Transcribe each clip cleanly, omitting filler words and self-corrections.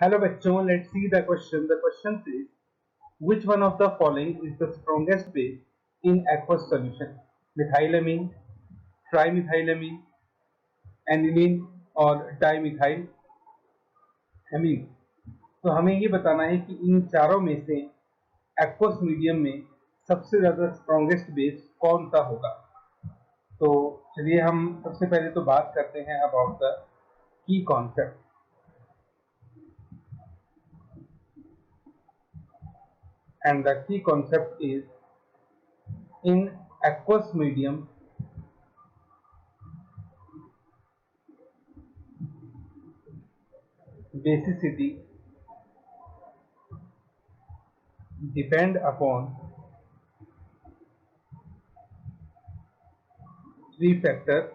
Hello बच्चों, let's see the question. The question says, which one of the following is the strongest base in aqueous solution? Methylamine, trimethylamine, aniline और dimethylamine. तो हमें ये बताना है कि इन चारों में से aqueous मीडियम में सबसे ज्यादा स्ट्रॉन्गेस्ट बेस कौन सा होगा। तो चलिए हम सबसे पहले तो बात करते हैं about the key concept. And the key concept is, in aqueous medium basicity depend upon three factors.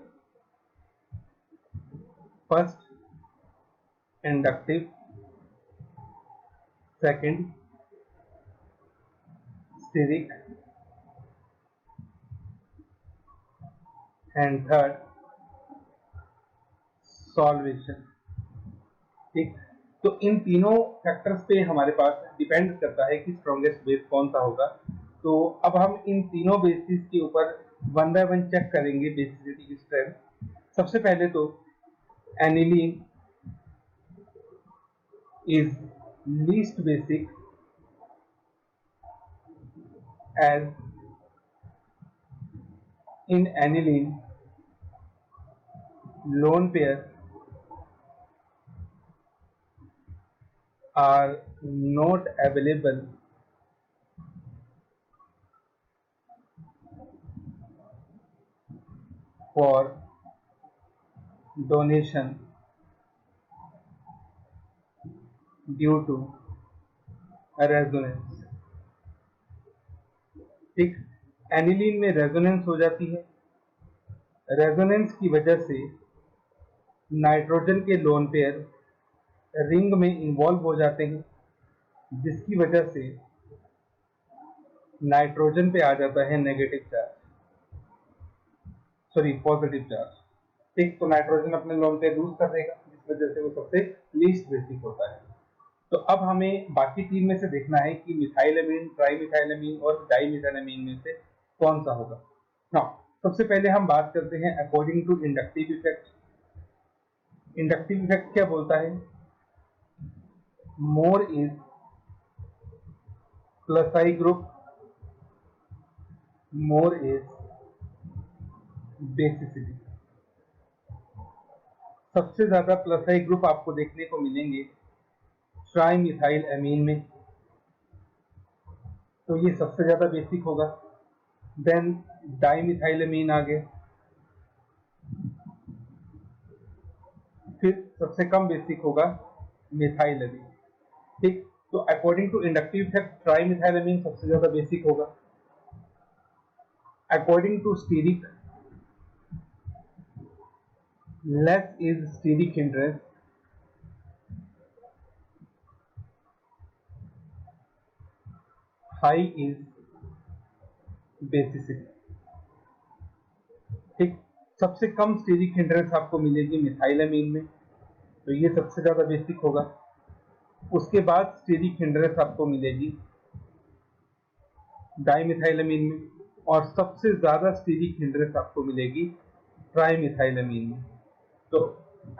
First, inductive. Second, steric. And third, solvation. ठीक, तो इन तीनों फैक्टर्स पे हमारे पास डिपेंड करता है कि स्ट्रॉन्गेस्ट बेस कौन सा होगा। तो अब हम इन तीनों बेसिस के ऊपर वन बाय वन चेक करेंगे बेसिसिटी की स्ट्रेंथ। सबसे पहले तो aniline is least basic as in aniline lone pairs are not available for donation due to resonance। ठीक, एनिलीन में रेजोनेंस हो जाती है। रेजोनेंस की वजह से नाइट्रोजन के लोन पेयर रिंग में इन्वॉल्व हो जाते हैं, जिसकी वजह से नाइट्रोजन पे आ जाता है negative charge, sorry positive charge. ठीक, तो नाइट्रोजन अपने लोन पेयर लूज कर देगा, जिस वजह से वो सबसे लीस्ट बेसिक होता है। तो अब हमें बाकी तीन में से देखना है कि मिथाइलएमीन, ट्राइमिथाइलएमीन और डाइमिथाइलएमीन में से कौन सा होगा। नाउ सबसे पहले हम बात करते हैं according to inductive effect. Inductive effect क्या बोलता है? More is plus I group, more is basicity. सबसे ज्यादा प्लस आई ग्रुप आपको देखने को मिलेंगे ट्राइमिथाइल एमीन में, तो ये सबसे ज्यादा बेसिक होगा। देन डाइमिथाइलएमीन आ गए, फिर सबसे कम बेसिक होगा मिथाइलएमीन। ठीक, तो according to inductive effect trimethylamine सबसे ज्यादा बेसिक होगा। According to steric, less is steric hindrance, high is basicity. ठीक, सबसे कम स्टीरिक हिंड्रेंस आपको मिलेगी मिथाइलएमीन में, तो ये सबसे ज्यादा बेसिक होगा। उसके बाद स्टीरिक हिंड्रेंस आपको मिलेगी डाइमिथाइलएमीन में, और सबसे ज्यादा स्टीरिक हिंड्रेंस आपको मिलेगी ट्राइमिथाइलएमीन में। तो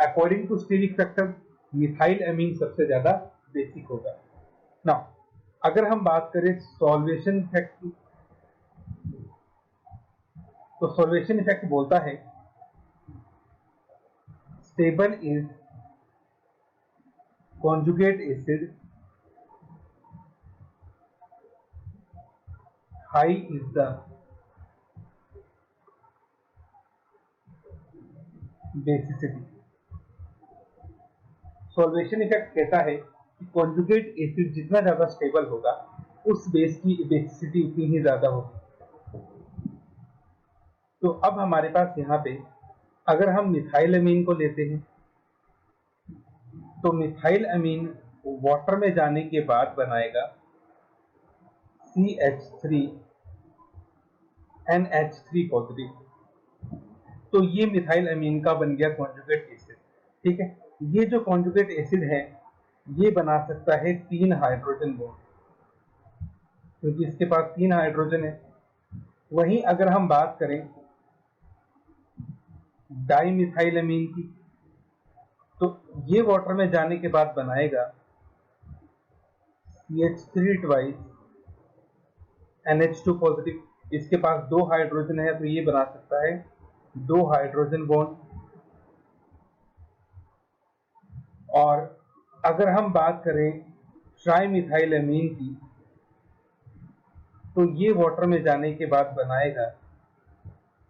अकॉर्डिंग टू स्टीरिक फैक्टर मिथाइलएमीन सबसे ज्यादा बेसिक होगा। नाउ अगर हम बात करें सॉल्वेशन इफेक्ट की, तो सॉल्वेशन इफेक्ट बोलता है stable is conjugate acid, high is the basicity. Solvation effect कहता है कि कॉन्जुगेट एसिड जितना ज्यादा स्टेबल होगा, उस बेस की बेसिसिटी उतनी ही ज्यादा होगी। तो अब हमारे पास यहाँ पे अगर हम मिथाइलएमीन को लेते हैं, तो मिथाइलएमीन वाटर में जाने के बाद बनाएगा CH3NH3 पॉजिटिव। तो ये मिथाइलएमीन का बन गया कॉन्जुगेट एसिड। ठीक है, ये जो कॉन्जुगेट एसिड है ये बना सकता है 3 हाइड्रोजन बॉन्ड, क्योंकि इसके पास 3 हाइड्रोजन है। वहीं अगर हम बात करें डाइमिथाइलएमीन की, तो ये वाटर में जाने के बाद बनाएगा CH3 ट्वाइस NH2 पॉजिटिव। इसके पास 2 हाइड्रोजन है, तो ये बना सकता है 2 हाइड्रोजन बॉन्ड। और अगर हम बात करें ट्राइमिथाइलएमीन की, तो ये वाटर में जाने के बाद बनाएगा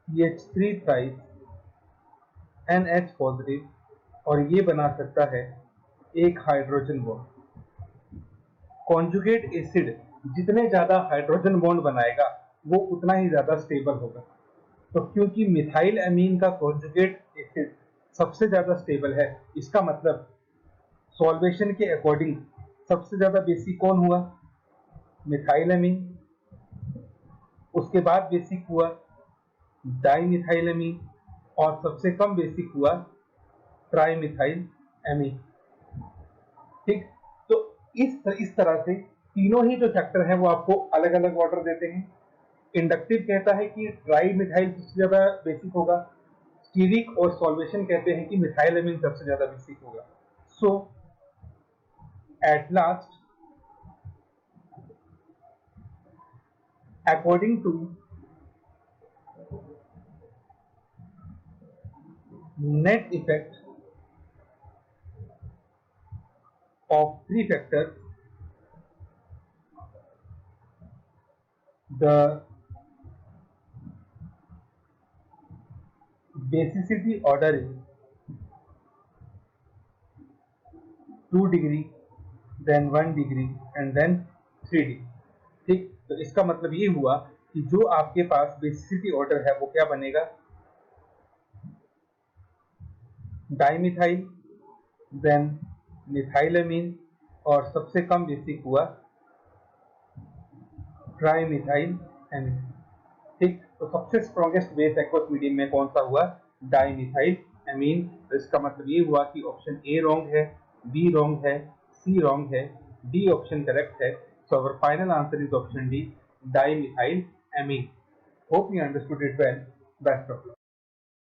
CH3 थ्राइस NH पॉजिटिव, और ये बना सकता है 1 हाइड्रोजन बॉन्ड। कॉन्जुगेट एसिड जितने ज्यादा हाइड्रोजन बॉन्ड बनाएगा वो उतना ही ज्यादा स्टेबल होगा। तो क्योंकि मिथाइल अमीन का कॉन्जुगेट एसिड सबसे ज्यादा स्टेबल है, इसका मतलब सॉल्वेशन के अकॉर्डिंग सबसे ज्यादा बेसिक कौन हुआ? मिथाइल अमीन। उसके बाद बेसिक हुआ डाइमिथाइल अमीन, और सबसे कम बेसिक हुआ ट्राइमिथाइल अमीन। ठीक, तो इस तरह से तीनों ही जो फैक्टर है वो आपको अलग अलग वाटर देते हैं। इंडक्टिव कहता है कि ट्राइमिथाइल सबसे ज्यादा बेसिक होगा, स्टीरिक और सॉल्वेशन कहते हैं कि मिथाइल अमीन सबसे ज्यादा बेसिक होगा। So at last, according to net effect of 3 factors, the basicity order is 2 degree, then 1 degree and then 3 degree. ठीक, तो इसका मतलब ये हुआ कि जो आपके पास बेसिसिटी ऑर्डर है वो क्या बनेगा? डाइमिथाइल, देन मिथाइलएमीन, और सबसे कम बेसिक हुआ ट्राइमिथाइल एमीन। ठीक, तो सबसे स्ट्रॉन्गेस्ट बेस एक्वस मीडियम में कौन सा हुआ? Dimethyl amine. तो इसका मतलब ये हुआ कि ऑप्शन ए रॉन्ग है, बी रॉन्ग है, सी रॉन्ग है, डी ऑप्शन करेक्ट है। So our final answer is option D, dimethyl amine. Hope you understood it well. Best of luck.